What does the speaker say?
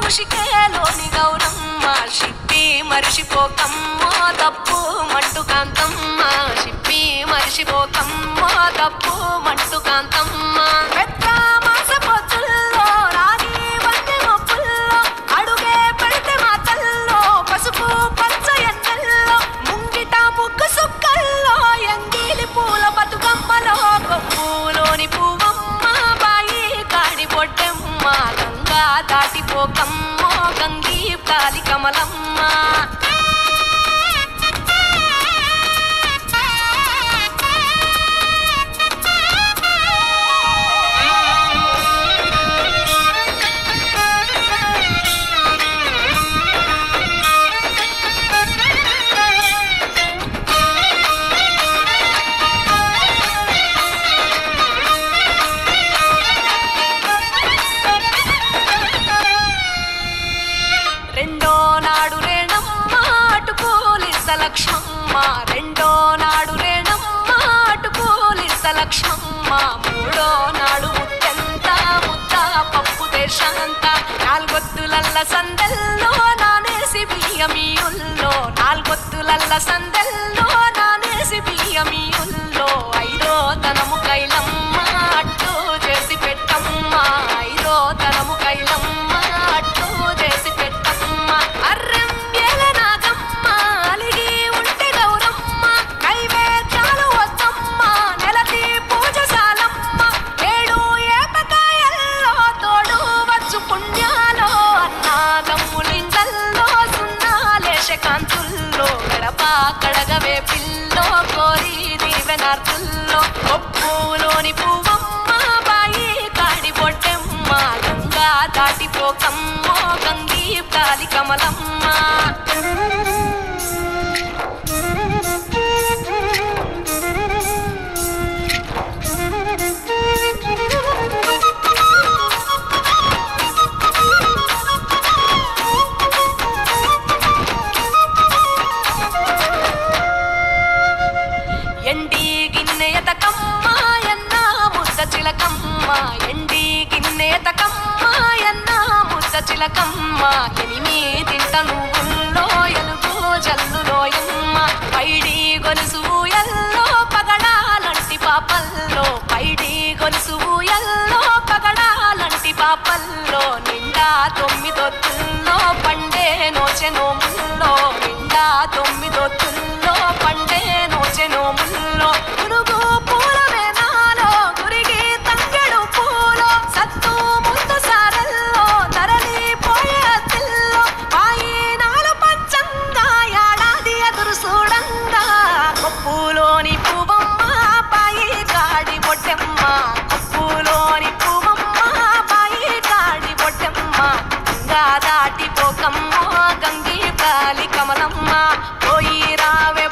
ఉషికేలోని గౌరమ్మ షిప్పి మరిషిపోకమ్మ తప్పు మంటు కాంతమ్మ షిప్పి మరిషిపోకమ్మ తప్పు మంటు కాంతమ్మ పెద్ద మాస పొత్తుల్లో రాగి వంటి మొప్పుల్లో అడుగే పెడితే మాతల్లో పసుపు పచ్చ ఎండల్లో ముంగిట ముగ్గు సుక్కల్లో ఎంగిలి పూల బతుకమ్మలో కొప్పులోని పువ్వమ్మ బాయి కాడి బొడ్డెమ్మ గంగా దాటిపోకమ్మ గంగి కాలి కమలమ్మ లక్ష్మమ్మ రెండో నాడు రేణమ్మ అటుకూలిస లక్ష్మమ్మ మూడో నాడు ముత్తెంత ముద్ద పప్పు దేశంత నాలుగొత్తులల్ల సందెల్లో నానేసి బియ్యమియుల్లో నాలుగొత్తులల్ల సందెల్లో నానేసి బియ్యమియుల్లో ఐదో తనము కైలమ్మ అట్టు చేసి పెట్టమ్మ ఐదో తనము కైలమ్మ అట్టు చేసి పెట్టమ్మ అర్రెం కాంతుల్లో గడప కడగవే పిల్లో కోరి దీవెనార్తుల్లో కొప్పులోని పువ్వమ్మ బాయి కాడి బొడ్డెమ్మ గంగా దాటిపోకమ్మ గంగి కాలి కమలమ్మ ఎండి గిన్నెయతకమ్మ ఎన్న ముద్ద చిలకమ్మ ఎండి గిన్నెయతకమ్మ ఎన్న ముద్ద చిలకమ్మ ఎనిమిదింట నువ్వుల్లో ఎలుగు జల్లులోయమ్మ పైడి గొలుసు ఎల్లో పగడాలంటి పాపల్లో పైడి గొలుసు ఎల్లో పగడాలంటి పాపల్లో నిండా తొమ్మిదొత్తుల్లో పండే నోచె నోముల్లో నిండా తొమ్మిదొత్తుల్లో పండే నోచె నోముల్లో పునుగు పూల వేనాలో గురిగి తంగెడు పూలో సత్తు ముందు సారల్లో తరలిపోయే అతిల్లో పాయినాలు పంచంగా ఏడాది ఎదురు చూడంగా కొప్పులోని పువ్వమ్మ పాయి కాడి బొడ్డెమ్మ కొప్పులోని పువ్వమ్మ పాయి కాడి బొడ్డెమ్మ గంగా దాటిపోకమ్మ గంగి కాలి కమలమ్మ పోయి రావే